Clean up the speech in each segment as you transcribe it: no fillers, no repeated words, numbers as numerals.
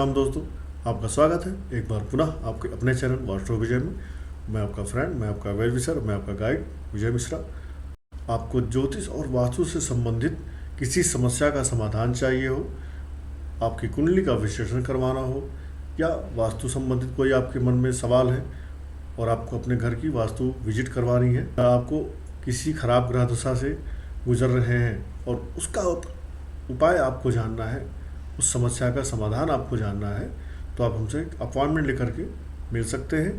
राम दोस्तों, आपका स्वागत है एक बार पुनः आपके अपने चैनल वास्तु विजय में। मैं आपका फ्रेंड, मैं आपका वेल विशर, मैं आपका गाइड विजय मिश्रा। आपको ज्योतिष और वास्तु से संबंधित किसी समस्या का समाधान चाहिए हो, आपकी कुंडली का विश्लेषण करवाना हो, या वास्तु संबंधित कोई आपके मन में सवाल है और आपको अपने घर की वास्तु विजिट करवानी है, या आपको किसी खराब ग्रह दशा से गुजर रहे हैं और उसका उपाय आपको जानना है, उस समस्या का समाधान आपको जानना है, तो आप हमसे एक अपॉइंटमेंट लेकर के मिल सकते हैं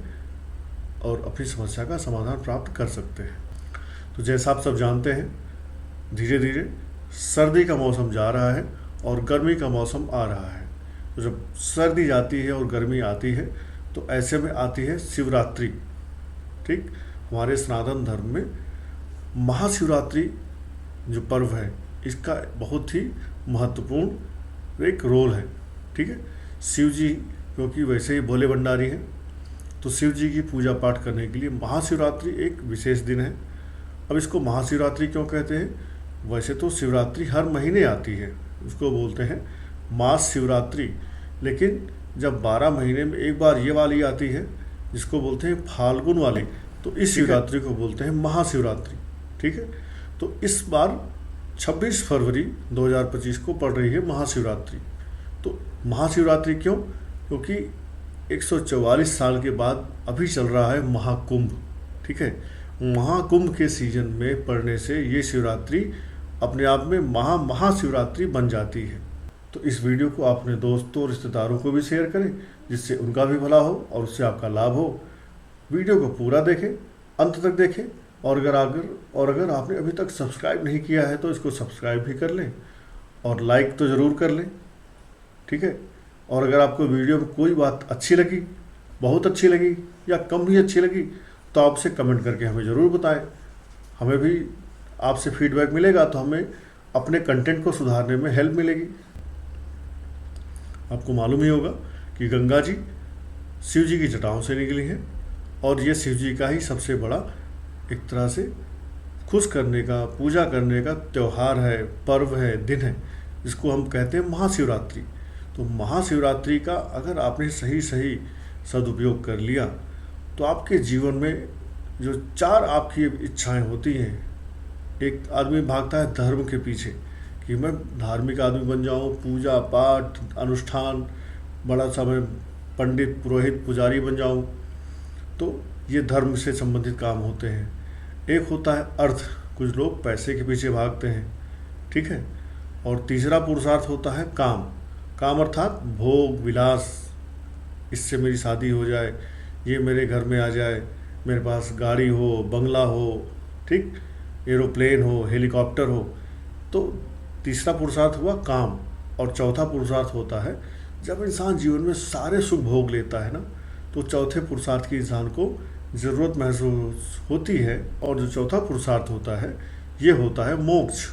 और अपनी समस्या का समाधान प्राप्त कर सकते हैं। तो जैसा आप सब जानते हैं, धीरे धीरे सर्दी का मौसम जा रहा है और गर्मी का मौसम आ रहा है। तो जब सर्दी जाती है और गर्मी आती है तो ऐसे में आती है शिवरात्रि। ठीक, हमारे सनातन धर्म में महाशिवरात्रि जो पर्व है, इसका बहुत ही महत्वपूर्ण एक रोल है। ठीक है, शिव जी क्योंकि वैसे ही भोले भंडारी हैं, तो शिव जी की पूजा पाठ करने के लिए महाशिवरात्रि एक विशेष दिन है। अब इसको महाशिवरात्रि क्यों कहते हैं? वैसे तो शिवरात्रि हर महीने आती है, उसको बोलते हैं मास शिवरात्रि, लेकिन जब 12 महीने में एक बार ये वाली आती है जिसको बोलते हैं फाल्गुन वाली, तो इस शिवरात्रि को बोलते हैं महाशिवरात्रि। ठीक है, तो इस बार 26 फरवरी 2025 को पड़ रही है महाशिवरात्रि। तो महाशिवरात्रि क्यों? क्योंकि 144 साल के बाद अभी चल रहा है महाकुंभ। ठीक है, महाकुंभ के सीजन में पड़ने से ये शिवरात्रि अपने आप में महाशिवरात्रि बन जाती है। तो इस वीडियो को अपने दोस्तों और रिश्तेदारों को भी शेयर करें, जिससे उनका भी भला हो और उससे आपका लाभ हो। वीडियो को पूरा देखें, अंत तक देखें, और अगर आपने अभी तक सब्सक्राइब नहीं किया है तो इसको सब्सक्राइब भी कर लें और लाइक तो ज़रूर कर लें। ठीक है, और अगर आपको वीडियो में कोई बात अच्छी लगी, बहुत अच्छी लगी या कम भी अच्छी लगी, तो आपसे कमेंट करके हमें ज़रूर बताएं। हमें भी आपसे फीडबैक मिलेगा तो हमें अपने कंटेंट को सुधारने में हेल्प मिलेगी। आपको मालूम ही होगा कि गंगा जी शिव जी की जटाओं से निकली हैं और ये शिव जी का ही सबसे बड़ा एक तरह से खुश करने का, पूजा करने का त्यौहार है, पर्व है, दिन है, जिसको हम कहते हैं महाशिवरात्रि। तो महाशिवरात्रि का अगर आपने सही सदुपयोग कर लिया तो आपके जीवन में जो 4 आपकी इच्छाएं होती हैं, एक आदमी भागता है धर्म के पीछे कि मैं धार्मिक आदमी बन जाऊं, पूजा पाठ अनुष्ठान, बड़ा समय पंडित पुरोहित पुजारी बन जाऊं, तो ये धर्म से संबंधित काम होते हैं। एक होता है अर्थ, कुछ लोग पैसे के पीछे भागते हैं। ठीक है, और तीसरा पुरुषार्थ होता है काम अर्थात भोग विलास, इससे मेरी शादी हो जाए, ये मेरे घर में आ जाए, मेरे पास गाड़ी हो, बंगला हो, ठीक, एरोप्लेन हो, हेलीकॉप्टर हो। तो तीसरा पुरुषार्थ हुआ काम, और चौथा पुरुषार्थ होता है जब इंसान जीवन में सारे सुख भोग लेता है ना, तो चौथे पुरुषार्थ की इंसान को ज़रूरत महसूस होती है, और जो चौथा पुरुषार्थ होता है ये होता है मोक्ष।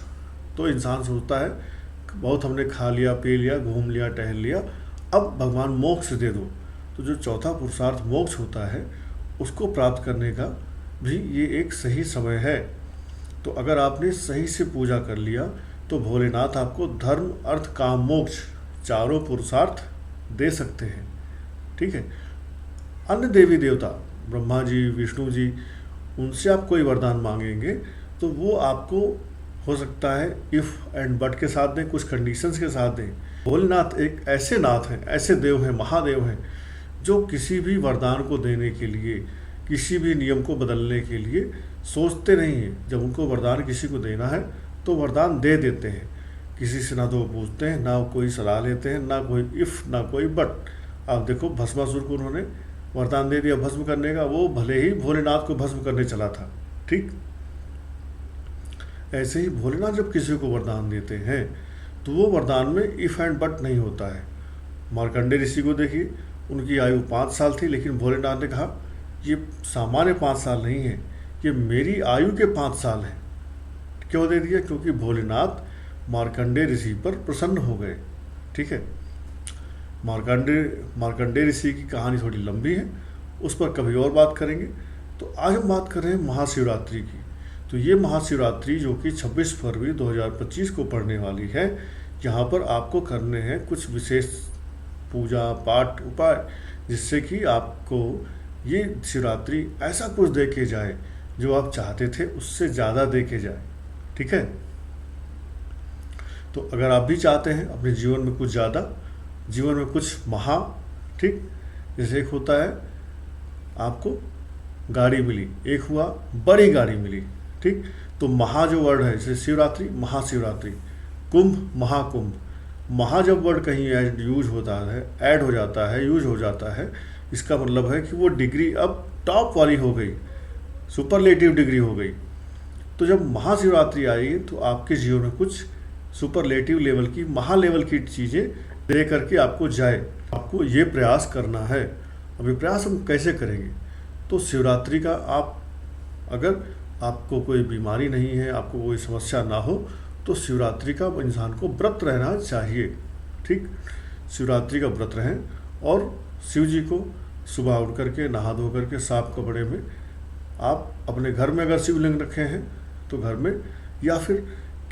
तो इंसान सोचता है बहुत हमने खा लिया, पी लिया, घूम लिया, टहल लिया, अब भगवान मोक्ष दे दो। तो जो चौथा पुरुषार्थ मोक्ष होता है, उसको प्राप्त करने का भी ये एक सही समय है। तो अगर आपने सही से पूजा कर लिया तो भोलेनाथ आपको धर्म अर्थ काम मोक्ष चारों पुरुषार्थ दे सकते हैं। ठीक है, अन्य देवी देवता ब्रह्मा जी, विष्णु जी, उनसे आप कोई वरदान मांगेंगे तो वो आपको हो सकता है इफ़ एंड बट के साथ दें, कुछ कंडीशंस के साथ दें। भोलेनाथ एक ऐसे नाथ हैं, ऐसे देव हैं, महादेव हैं, जो किसी भी वरदान को देने के लिए, किसी भी नियम को बदलने के लिए सोचते नहीं हैं। जब उनको वरदान किसी को देना है तो वरदान दे देते हैं। किसी से ना तो वो पूछते हैं, ना कोई सलाह लेते हैं, ना कोई इफ़, ना कोई बट। आप देखो भस्मासुर को उन्होंने वरदान दे दिया भस्म करने का, वो भले ही भोलेनाथ को भस्म करने चला था। ठीक, ऐसे ही भोलेनाथ जब किसी को वरदान देते हैं तो वो वरदान में इफ़ एंड बट नहीं होता है। मार्कंडेय ऋषि को देखिए, उनकी आयु 5 साल थी, लेकिन भोलेनाथ ने कहा ये सामान्य 5 साल नहीं है, ये मेरी आयु के 5 साल हैं। क्यों दे दिया? क्योंकि भोलेनाथ मार्कंडेय ऋषि पर प्रसन्न हो गए। ठीक है, मार्कंडेय ऋषि की कहानी थोड़ी लंबी है, उस पर कभी और बात करेंगे। तो आज हम बात कर रहे हैं महाशिवरात्रि की। तो ये महाशिवरात्रि जो कि 26 फरवरी 2025 को पड़ने वाली है, यहाँ पर आपको करने हैं कुछ विशेष पूजा पाठ उपाय, जिससे कि आपको ये शिवरात्रि ऐसा कुछ दे के जाए जो आप चाहते थे उससे ज़्यादा दे के जाए। ठीक है, तो अगर आप भी चाहते हैं अपने जीवन में कुछ ज़्यादा, जीवन में कुछ महा, ठीक, जैसे एक होता है आपको गाड़ी मिली, एक हुआ बड़ी गाड़ी मिली, ठीक, तो महा जो वर्ड है, जैसे शिवरात्रि महाशिवरात्रि, कुंभ महाकुंभ, महा जब वर्ड कहीं यूज होता है, ऐड हो जाता है, यूज हो जाता है, इसका मतलब है कि वो डिग्री अब टॉप वाली हो गई, सुपरलेटिव डिग्री हो गई। तो जब महाशिवरात्रि आएगी तो आपके जीवन में कुछ सुपरलेटिव लेवल की, महा लेवल की चीज़ें दे करके आपको जाए। आपको ये प्रयास करना है। अभी प्रयास हम कैसे करेंगे? तो शिवरात्रि का आप, अगर आपको कोई बीमारी नहीं है, आपको कोई समस्या ना हो, तो शिवरात्रि का इंसान को व्रत रहना चाहिए। ठीक, शिवरात्रि का व्रत रहें और शिव जी को सुबह उठ करके नहा धो करके साफ कपड़े में, आप अपने घर में अगर शिवलिंग रखे हैं तो घर में, या फिर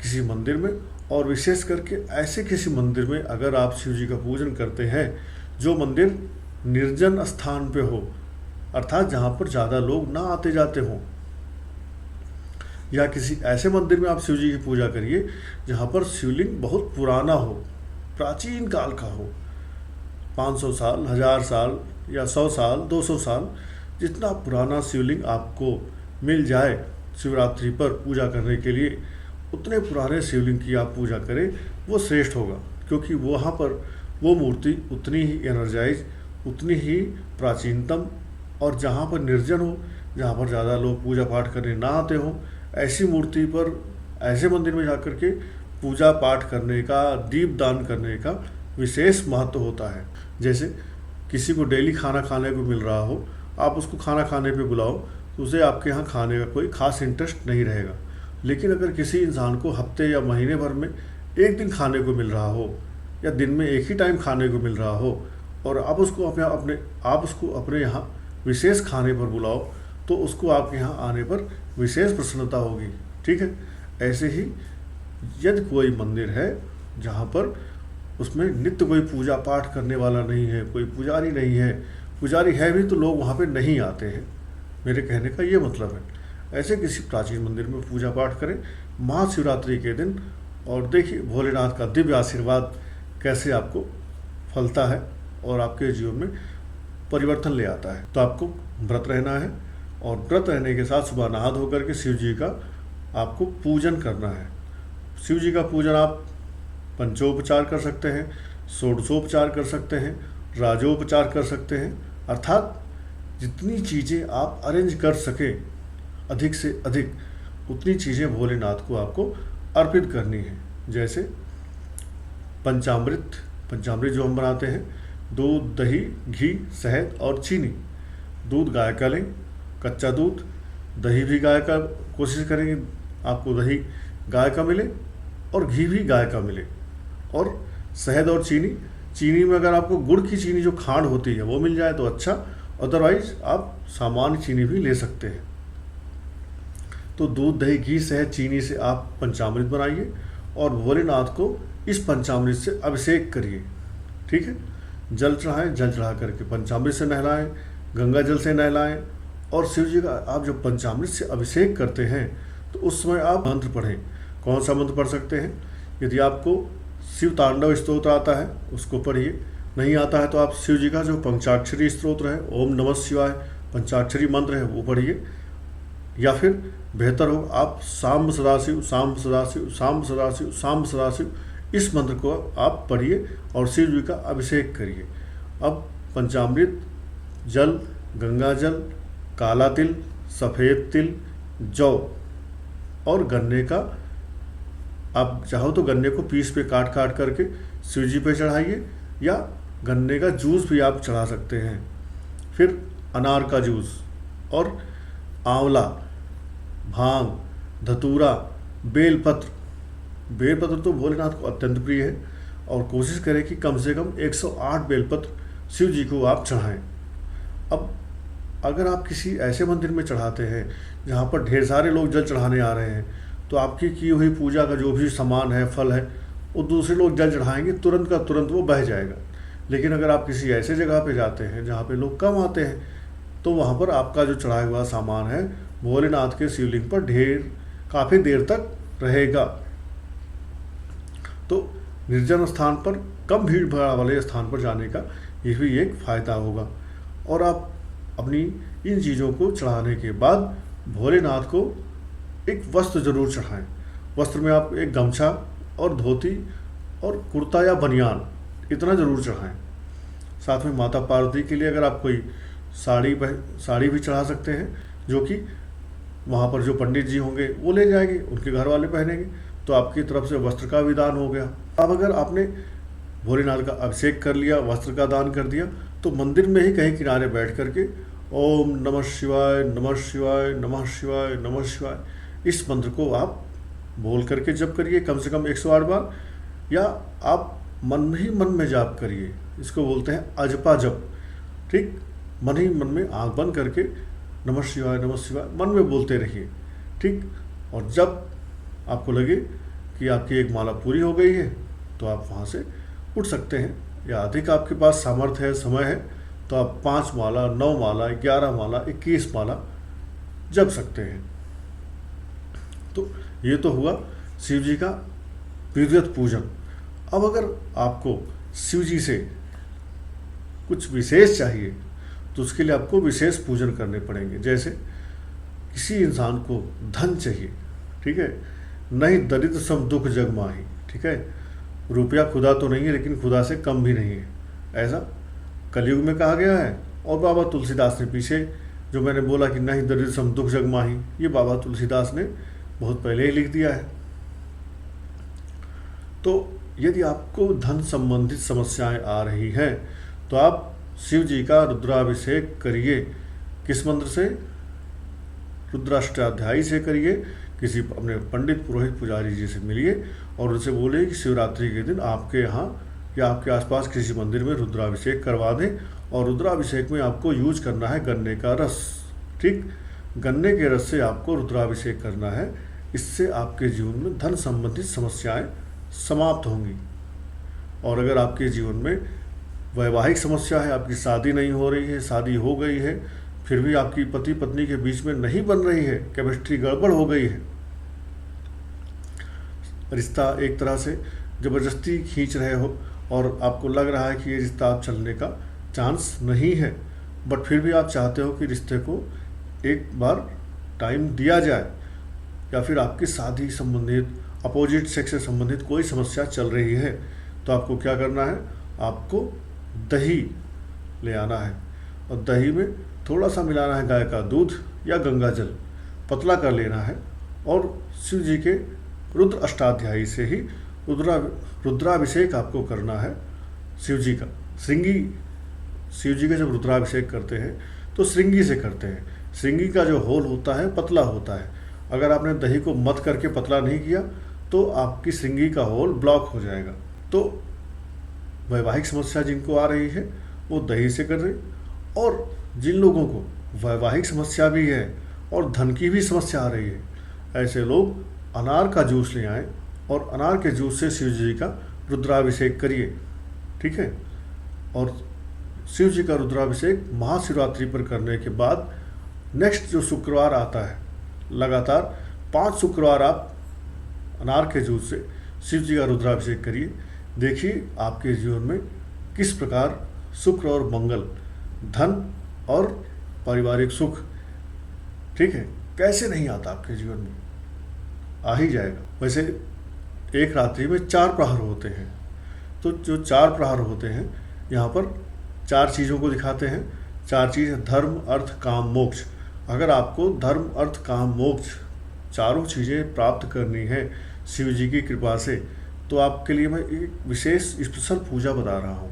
किसी मंदिर में, और विशेष करके ऐसे किसी मंदिर में अगर आप शिव जी का पूजन करते हैं जो मंदिर निर्जन स्थान पे हो, अर्थात जहाँ पर ज़्यादा लोग ना आते जाते हों, या किसी ऐसे मंदिर में आप शिव जी की पूजा करिए जहाँ पर शिवलिंग बहुत पुराना हो, प्राचीन काल का हो, 500 साल, 1000 साल या 100 साल, 200 साल, जितना पुराना शिवलिंग आपको मिल जाए शिवरात्रि पर पूजा करने के लिए, उतने पुराने शिवलिंग की आप पूजा करें, वो श्रेष्ठ होगा। क्योंकि वहाँ पर वो मूर्ति उतनी ही एनर्जाइज, उतनी ही प्राचीनतम, और जहाँ पर निर्जन हो, जहाँ पर ज़्यादा लोग पूजा पाठ करने ना आते हों, ऐसी मूर्ति पर, ऐसे मंदिर में जाकर के पूजा पाठ करने का, दीप दान करने का विशेष महत्व होता है। जैसे किसी को डेली खाना खाने को मिल रहा हो, आप उसको खाना खाने पे बुलाओ तो उसे आपके यहाँ खाने का कोई खास इंटरेस्ट नहीं रहेगा। लेकिन अगर किसी इंसान को हफ्ते या महीने भर में एक दिन खाने को मिल रहा हो, या दिन में एक ही टाइम खाने को मिल रहा हो, और आप उसको अपने यहाँ विशेष खाने पर बुलाओ, तो उसको आपके यहाँ आने पर विशेष प्रसन्नता होगी। ठीक है, ऐसे ही यदि कोई मंदिर है जहाँ पर उसमें नित्य कोई पूजा पाठ करने वाला नहीं है, कोई पुजारी नहीं है, पुजारी है भी तो लोग वहाँ पे नहीं आते हैं, मेरे कहने का ये मतलब है, ऐसे किसी प्राचीन मंदिर में पूजा पाठ करें महाशिवरात्रि के दिन, और देखिए भोलेनाथ का दिव्य आशीर्वाद कैसे आपको फलता है और आपके जीवन में परिवर्तन ले आता है। तो आपको व्रत रहना है, और व्रत रहने के साथ सुबह नहा धो करके शिव जी का आपको पूजन करना है। शिव जी का पूजन आप पंचोपचार कर सकते हैं, षोडशोपचार कर सकते हैं, राजोपचार कर सकते हैं, अर्थात जितनी चीज़ें आप अरेंज कर सकें अधिक से अधिक, उतनी चीज़ें भोलेनाथ को आपको अर्पित करनी है। जैसे पंचामृत जो हम बनाते हैं, दूध, दही, घी, शहद और चीनी। दूध गाय का लें, कच्चा दूध, दही भी गाय का, कोशिश करेंगे आपको दही गाय का मिले और घी भी गाय का मिले, और शहद और चीनी में अगर आपको गुड़ की चीनी जो खांड होती है वो मिल जाए तो अच्छा, अदरवाइज आप सामान्य चीनी भी ले सकते हैं। तो दूध, दही, घी, शहद, चीनी से आप पंचामृत बनाइए और भोलेनाथ को इस पंचामृत से अभिषेक करिए। ठीक है, जल चढ़ाएं, जल चढ़ा करके पंचामृत से नहलाएं, गंगा जल से नहलाएं, और शिव जी का आप जब पंचामृत से अभिषेक करते हैं तो उस समय आप मंत्र पढ़ें। कौन सा मंत्र पढ़ सकते हैं? यदि आपको शिव तांडव स्तोत्र आता है उसको पढ़िए, नहीं आता है तो आप शिव जी का जो पंचाक्षरी स्तोत्र है, ओम नमः शिवाय पंचाक्षरी मंत्र है, वो पढ़िए, या फिर बेहतर हो आप सांब सदाशिव, सांब सदाशिव, सांब सदाशिव, सांब सदाशिव, इस मंत्र को आप पढ़िए और शिव जी का अभिषेक करिए। अब पंचामृत, जल, गंगा जल, काला तिल, सफ़ेद तिल, जौ और गन्ने का, आप चाहो तो गन्ने को पीस पे काट करके शिव जी पे चढ़ाइए, या गन्ने का जूस भी आप चढ़ा सकते हैं। फिर अनार का जूस और आंवला, भांग, धतूरा, बेलपत्र तो भोलेनाथ को अत्यंत प्रिय है, और कोशिश करें कि कम से कम 108 बेलपत्र शिव जी को आप चढ़ाएं। अब अगर आप किसी ऐसे मंदिर में चढ़ाते हैं जहाँ पर ढेर सारे लोग जल चढ़ाने आ रहे हैं, तो आपकी की हुई पूजा का जो भी सामान है, फल है, वो दूसरे लोग जल चढ़ाएंगे, तुरंत का तुरंत वो बह जाएगा। लेकिन अगर आप किसी ऐसे जगह पे जाते हैं जहाँ पे लोग कम आते हैं, तो वहाँ पर आपका जो चढ़ाया हुआ सामान है भोलेनाथ के शिवलिंग पर काफ़ी देर तक रहेगा। तो निर्जन स्थान पर, कम भीड़ भाड़ वाले स्थान पर जाने का ये भी एक फ़ायदा होगा। और आप अपनी इन चीज़ों को चढ़ाने के बाद भोलेनाथ को एक वस्त्र जरूर चढ़ाएं। वस्त्र में आप एक गमछा और धोती और कुर्ता या बनियान इतना ज़रूर चढ़ाएं। साथ में माता पार्वती के लिए अगर आप कोई साड़ी भी चढ़ा सकते हैं, जो कि वहाँ पर जो पंडित जी होंगे वो ले जाएंगे, उनके घर वाले पहनेंगे, तो आपकी तरफ से वस्त्र का भी दान हो गया। अब अगर आपने भोलेनाथ का अभिषेक कर लिया, वस्त्र का दान कर दिया, तो मंदिर में ही कहीं किनारे बैठ करके ओम नमः शिवाय नमः शिवाय नमः शिवाय नमः शिवाय इस मंत्र को आप बोल करके जप करिए कम से कम 108 बार, या आप मन ही मन में जाप करिए। इसको बोलते हैं अजपा जप। ठीक, मन ही मन में आंख बंद करके नमः शिवाय मन में बोलते रहिए। ठीक, और जब आपको लगे कि आपकी एक माला पूरी हो गई है तो आप वहाँ से उठ सकते हैं, या अधिक आपके पास सामर्थ्य है, समय है, तो आप 5 माला, 9 माला, 11 माला, 21 माला जप सकते हैं। तो ये तो हुआ शिव जी का विधिवत पूजन। अब अगर आपको शिव जी से कुछ विशेष चाहिए तो उसके लिए आपको विशेष पूजन करने पड़ेंगे। जैसे किसी इंसान को धन चाहिए, ठीक है, नहीं दरिद्र सम दुख जग माही, ठीक है, रुपया खुदा तो नहीं है लेकिन खुदा से कम भी नहीं है, ऐसा कलयुग में कहा गया है। और बाबा तुलसीदास ने पीछे जो मैंने बोला कि नहीं दरिद्र सम दुख जग माही, ये बाबा तुलसीदास ने बहुत पहले ही लिख दिया है। तो यदि आपको धन संबंधित समस्याएं आ रही हैं तो आप शिव जी का रुद्राभिषेक करिए। किस मंत्र से? रुद्राष्टाध्यायी से करिए। किसी अपने पंडित पुरोहित पुजारी जी से मिलिए और उनसे बोलिए कि शिवरात्रि के दिन आपके यहाँ या आपके आसपास किसी मंदिर में रुद्राभिषेक करवा दें। और रुद्राभिषेक में आपको यूज करना है गन्ने का रस। ठीक, गन्ने के रस से आपको रुद्राभिषेक करना है। इससे आपके जीवन में धन संबंधित समस्याएं समाप्त होंगी। और अगर आपके जीवन में वैवाहिक समस्या है, आपकी शादी नहीं हो रही है, शादी हो गई है फिर भी आपकी पति पत्नी के बीच में नहीं बन रही है, केमिस्ट्री गड़बड़ हो गई है, रिश्ता एक तरह से ज़बरदस्ती खींच रहे हो और आपको लग रहा है कि ये रिश्ता आप चलने का चांस नहीं है, बट फिर भी आप चाहते हो कि रिश्ते को एक बार टाइम दिया जाए, या फिर आपकी शादी संबंधित अपोजिट सेक्स से संबंधित कोई समस्या चल रही है, तो आपको क्या करना है? आपको दही ले आना है और दही में थोड़ा सा मिलाना है गाय का दूध या गंगा जल, पतला कर लेना है और शिव जी के रुद्र अष्टाध्यायी से ही रुद्राभिषेक आपको करना है शिव जी का। शिव जी का जब रुद्राभिषेक करते हैं तो श्रृंगी से करते हैं। श्रृंगी का जो होल होता है पतला होता है। अगर आपने दही को मत करके पतला नहीं किया तो आपकी श्रृंगी का होल ब्लॉक हो जाएगा। तो वैवाहिक समस्या जिनको आ रही है वो दही से कर रहे, और जिन लोगों को वैवाहिक समस्या भी है और धन की भी समस्या आ रही है, ऐसे लोग अनार का जूस ले आएँ और अनार के जूस से शिव जी का रुद्राभिषेक करिए। ठीक है, और शिव जी का रुद्राभिषेक महाशिवरात्रि पर करने के बाद नेक्स्ट जो शुक्रवार आता है, लगातार 5 शुक्रवार आप अनार के जूस से शिव जी का रुद्राभिषेक करिए। देखिए आपके जीवन में किस प्रकार शुक्र और मंगल, धन और पारिवारिक सुख, ठीक है, कैसे नहीं आता आपके जीवन में, आ ही जाएगा। वैसे एक रात्रि में 4 प्रहर होते हैं, तो जो 4 प्रहर होते हैं यहाँ पर 4 चीज़ों को दिखाते हैं। 4 चीज़ है धर्म अर्थ काम मोक्ष। अगर आपको धर्म अर्थ काम मोक्ष चारों चीज़ें प्राप्त करनी है शिव जी की कृपा से, तो आपके लिए मैं एक विशेष स्पेशल पूजा बता रहा हूँ।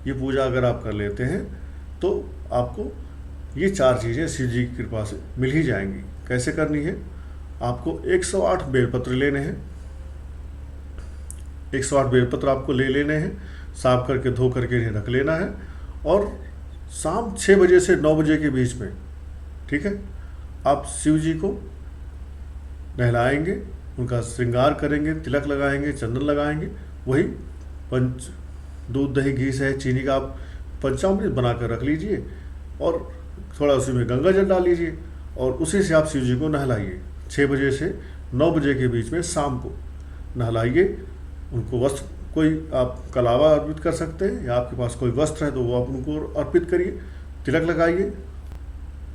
ये पूजा अगर आप कर लेते हैं तो आपको ये 4 चीज़ें शिव जी की कृपा से मिल ही जाएंगी। कैसे करनी है? आपको 108 बेलपत्र लेने हैं। 108 बेलपत्र आपको ले लेने हैं, साफ करके धो करके इन्हें रख लेना है, और शाम 6 बजे से 9 बजे के बीच में, ठीक है, आप शिव जी को नहलाएंगे, उनका श्रृंगार करेंगे, तिलक लगाएंगे, चंदन लगाएंगे, वही दूध दही घी से चीनी का आप पंचामृत बनाकर रख लीजिए और थोड़ा उसी में गंगा जल डाल लीजिए और उसी से आप शिव जी को नहलाइए। 6 बजे से 9 बजे के बीच में शाम को नहलाइए। उनको वस्त्र कोई आप कलावा अर्पित कर सकते हैं या आपके पास कोई वस्त्र है तो वो आप उनको अर्पित करिए। तिलक लगाइए,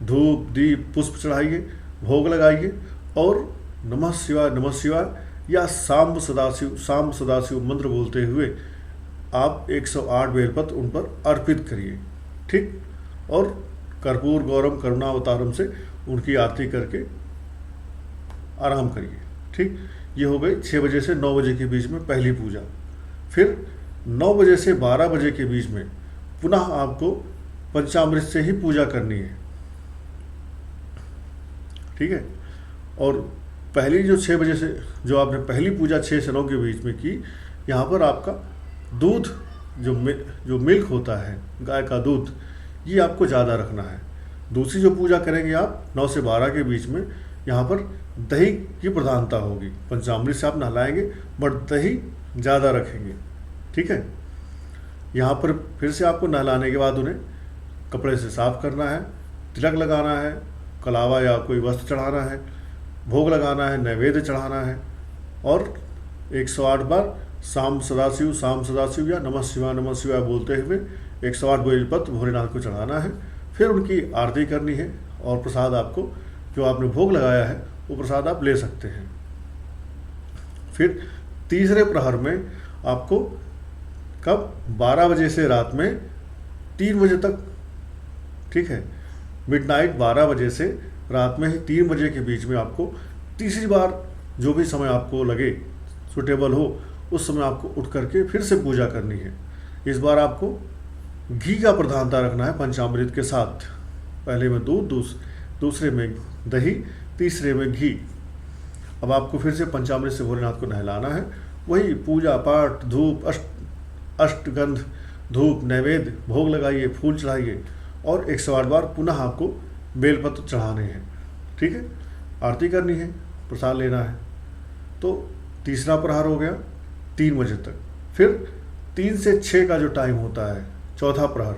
धूप दीप पुष्प चढ़ाइए, भोग लगाइए और नमः शिवाय या साम्ब सदाशिव मंत्र बोलते हुए आप 108 बेलपत्र उन पर अर्पित करिए। ठीक, और कर्पूर गौरम करुणावतारम से उनकी आरती करके आराम करिए। ठीक, ये हो गई 6 बजे से 9 बजे के बीच में पहली पूजा। फिर 9 बजे से 12 बजे के बीच में पुनः आपको पंचामृत से ही पूजा करनी है। ठीक है, और पहली जो 6 बजे से जो आपने पहली पूजा 6 से 9 के बीच में की, यहाँ पर आपका दूध जो मिल्क होता है, गाय का दूध, ये आपको ज़्यादा रखना है। दूसरी जो पूजा करेंगे आप 9 से 12 के बीच में, यहाँ पर दही की प्रधानता होगी। पंचामृत से आप नहलाएंगे बट दही ज़्यादा रखेंगे। ठीक है, यहाँ पर फिर से आपको नहलाने के बाद उन्हें कपड़े से साफ करना है, तिलक लगाना है, कलावा या कोई वस्त्र चढ़ाना है, भोग लगाना है, नैवेद्य चढ़ाना है और 108 बार साम सदाशिव या नमः शिवाय बोलते हुए 108 बेलपत्र भोलेनाथ को चढ़ाना है। फिर उनकी आरती करनी है और प्रसाद आपको जो आपने भोग लगाया है वो प्रसाद आप ले सकते हैं। फिर तीसरे प्रहर में आपको कब 12 बजे से रात में 3 बजे तक, ठीक है, मिडनाइट 12 बजे से रात में ही 3 बजे के बीच में आपको तीसरी बार जो भी समय आपको लगे सुटेबल हो उस समय आपको उठ करके फिर से पूजा करनी है। इस बार आपको घी का प्रधानता रखना है पंचामृत के साथ। पहले में दूध, दूसरे में दही, तीसरे में घी। अब आपको फिर से पंचामृत से भोलेनाथ को नहलाना है। वही पूजा पाठ, धूप, अष्टगंध, धूप, नैवेद्य, भोग लगाइए, फूल चढ़ाइए और 108 बार पुनः आपको बेलपत्र चढ़ाने हैं। ठीक है, आरती करनी है, प्रसाद लेना है। तो तीसरा प्रहर हो गया 3 बजे तक। फिर 3 से 6 का जो टाइम होता है, चौथा प्रहर,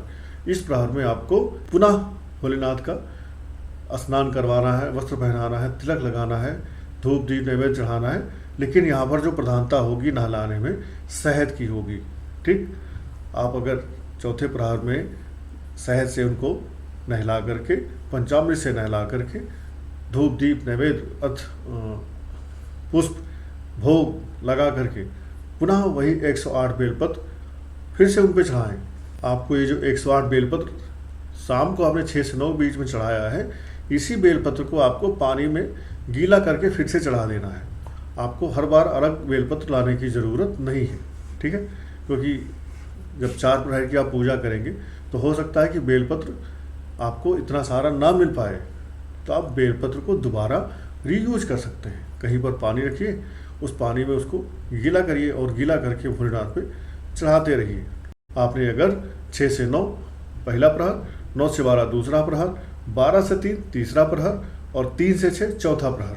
इस प्रहर में आपको पुनः भोलेनाथ का स्नान करवाना है, वस्त्र पहनाना है, तिलक लगाना है, धूप दीप नैवेद्य चढ़ाना है। लेकिन यहाँ पर जो प्रधानता होगी नहलाने में शहद की होगी। ठीक, आप अगर चौथे प्रहर में शहद से उनको नहला करके, पंचामृत से नहला करके, धूप दीप नैवेद्य पुष्प भोग लगा करके पुनः वही 108 बेलपत्र फिर से उन पर चढ़ाएँ। आपको ये जो 108 बेलपत्र शाम को आपने 6 से 9 बीच में चढ़ाया है, इसी बेलपत्र को आपको पानी में गीला करके फिर से चढ़ा देना है। आपको हर बार अलग बेलपत्र लाने की ज़रूरत नहीं है। ठीक है, क्योंकि जब 4 प्रहर की आप पूजा करेंगे तो हो सकता है कि बेलपत्र आपको इतना सारा ना मिल पाए, तो आप बेलपत्र को दोबारा रीयूज कर सकते हैं। कहीं पर पानी रखिए, उस पानी में उसको गीला करिए और गीला करके भोलेनाथ पे चढ़ाते रहिए। आपने अगर 6 से 9 पहला प्रहर, 9 से 12 दूसरा प्रहर, 12 से 3 तीसरा प्रहर और 3 से 6 चौथा प्रहर,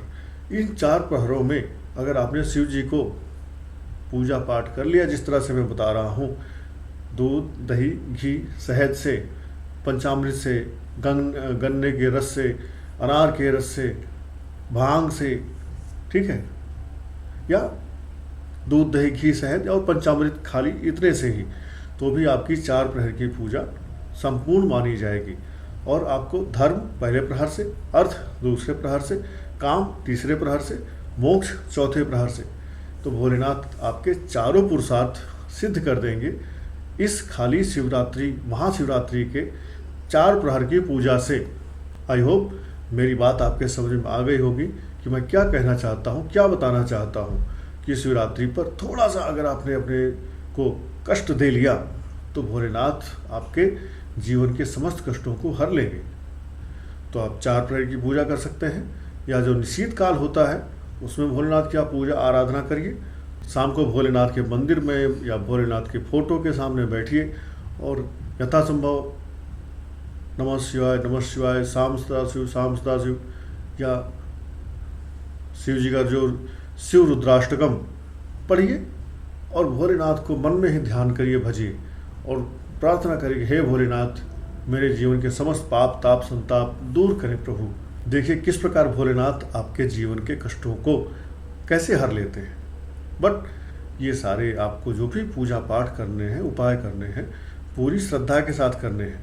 इन 4 प्रहरों में अगर आपने शिव जी को पूजा पाठ कर लिया जिस तरह से मैं बता रहा हूँ, दूध दही घी शहद से, पंचामृत से, गन्ने के रस से, अनार के रस से, भांग से, ठीक है, या दूध दही घी शहद और पंचामृत खाली इतने से ही, तो भी आपकी 4 प्रहर की पूजा संपूर्ण मानी जाएगी। और आपको धर्म पहले प्रहर से, अर्थ दूसरे प्रहर से, काम तीसरे प्रहर से, मोक्ष चौथे प्रहर से। तो भोलेनाथ आपके चारों पुरुषार्थ सिद्ध कर देंगे इस खाली शिवरात्रि महाशिवरात्रि के 4 प्रहर की पूजा से। आई होप मेरी बात आपके समझ में आ गई होगी कि मैं क्या कहना चाहता हूँ, क्या बताना चाहता हूँ। कि शिवरात्रि पर थोड़ा सा अगर आपने अपने को कष्ट दे लिया तो भोलेनाथ आपके जीवन के समस्त कष्टों को हर लेंगे। तो आप 4 प्रहर की पूजा कर सकते हैं, या जो निशीत काल होता है उसमें भोलेनाथ की आप पूजा आराधना करिए। शाम को भोलेनाथ के मंदिर में या भोलेनाथ के फोटो के सामने बैठिए और यथासंभव नमः शिवाय शाम सदाशिव या शिव जी का जो शिव रुद्राष्टकम पढ़िए और भोलेनाथ को मन में ही ध्यान करिए, भजिए। और प्रार्थना करें कि हे भोलेनाथ, मेरे जीवन के समस्त पाप ताप संताप दूर करें प्रभु। देखिए किस प्रकार भोलेनाथ आपके जीवन के कष्टों को कैसे हर लेते हैं। बट ये सारे आपको जो भी पूजा पाठ करने हैं, उपाय करने हैं, पूरी श्रद्धा के साथ करने हैं।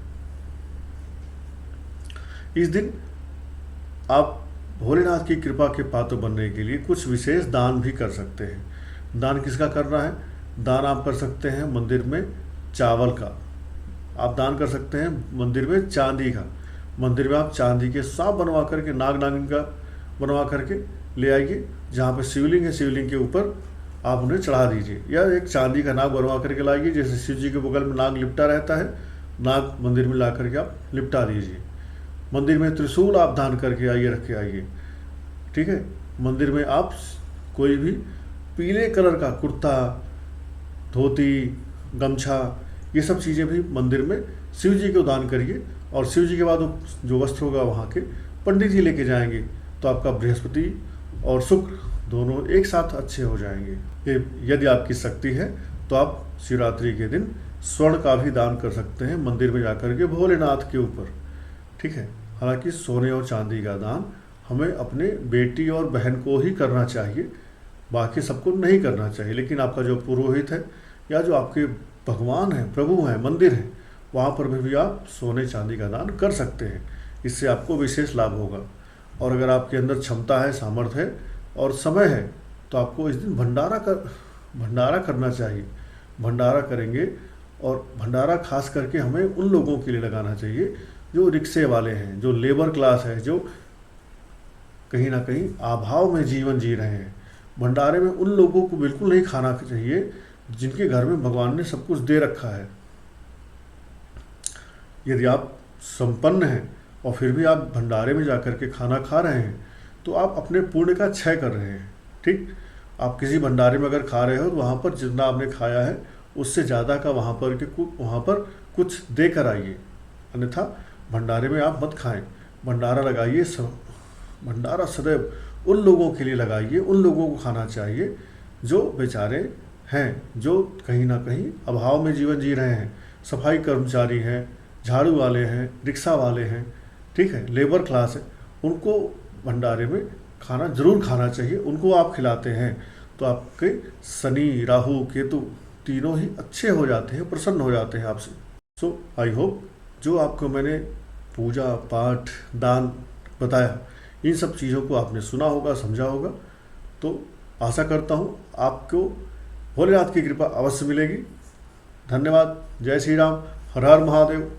इस दिन आप भोलेनाथ की कृपा के पात्र बनने के लिए कुछ विशेष दान भी कर सकते हैं। दान किसका करना है? दान आप कर सकते हैं मंदिर में चावल का, आप दान कर सकते हैं मंदिर में चांदी का। मंदिर में आप चांदी के सांप बनवा करके, नाग नागिन का बनवा करके ले आइए। जहाँ पे शिवलिंग है, शिवलिंग के ऊपर आप उन्हें चढ़ा दीजिए, या एक चांदी का नाग बनवा करके लाइए। जैसे शिव जी के बगल में नाग लिपटा रहता है, नाग मंदिर में ला करके आप लिपटा दीजिए। मंदिर में त्रिशूल आप दान करके आइए, रख के आइए, ठीक है। मंदिर में आप कोई भी पीले कलर का कुर्ता, धोती, गमछा, ये सब चीज़ें भी मंदिर में शिव जी को दान करिए। और शिव जी के बाद जो वस्त्र होगा वहाँ के पंडित जी लेके जाएंगे, तो आपका बृहस्पति और शुक्र दोनों एक साथ अच्छे हो जाएंगे। यदि आपकी शक्ति है तो आप शिवरात्रि के दिन स्वर्ण का भी दान कर सकते हैं मंदिर में जाकर के भोलेनाथ के ऊपर, ठीक है। हालांकि सोने और चांदी का दान हमें अपने बेटी और बहन को ही करना चाहिए, बाकी सबको नहीं करना चाहिए। लेकिन आपका जो पुरोहित है या जो आपके भगवान हैं, प्रभु हैं, मंदिर हैं, वहाँ पर भी आप सोने चांदी का दान कर सकते हैं। इससे आपको विशेष लाभ होगा। और अगर आपके अंदर क्षमता है, सामर्थ्य है और समय है, तो आपको इस दिन भंडारा करना चाहिए। भंडारा करेंगे, और भंडारा खास करके हमें उन लोगों के लिए लगाना चाहिए जो रिक्शे वाले हैं, जो लेबर क्लास है, जो कहीं ना कहीं अभाव में जीवन जी रहे हैं। भंडारे में उन लोगों को बिल्कुल नहीं खाना चाहिए जिनके घर में भगवान ने सब कुछ दे रखा है। यदि आप संपन्न हैं और फिर भी आप भंडारे में जाकर के खाना खा रहे हैं, तो आप अपने पुण्य का क्षय कर रहे हैं, ठीक। आप किसी भंडारे में अगर खा रहे हो तो वहाँ पर जितना आपने खाया है उससे ज़्यादा का वहाँ पर कुछ दे कर आइए, अन्यथा भंडारे में आप मत खाएं। भंडारा लगाइए, भंडारा सदैव उन लोगों के लिए लगाइए, उन लोगों को खाना चाहिए जो बेचारे हैं, जो कहीं ना कहीं अभाव में जीवन जी रहे हैं। सफाई कर्मचारी हैं, झाड़ू वाले हैं, रिक्शा वाले हैं, ठीक है, लेबर क्लास है, उनको भंडारे में खाना जरूर खाना चाहिए। उनको आप खिलाते हैं तो आपके शनि, राहु, केतु तीनों ही अच्छे हो जाते हैं, प्रसन्न हो जाते हैं आपसे। सो आई होप जो आपको मैंने पूजा पाठ दान बताया, इन सब चीज़ों को आपने सुना होगा, समझा होगा। तो आशा करता हूँ आपको भोलेनाथ की कृपा अवश्य मिलेगी। धन्यवाद। जय श्री राम। हर हर महादेव।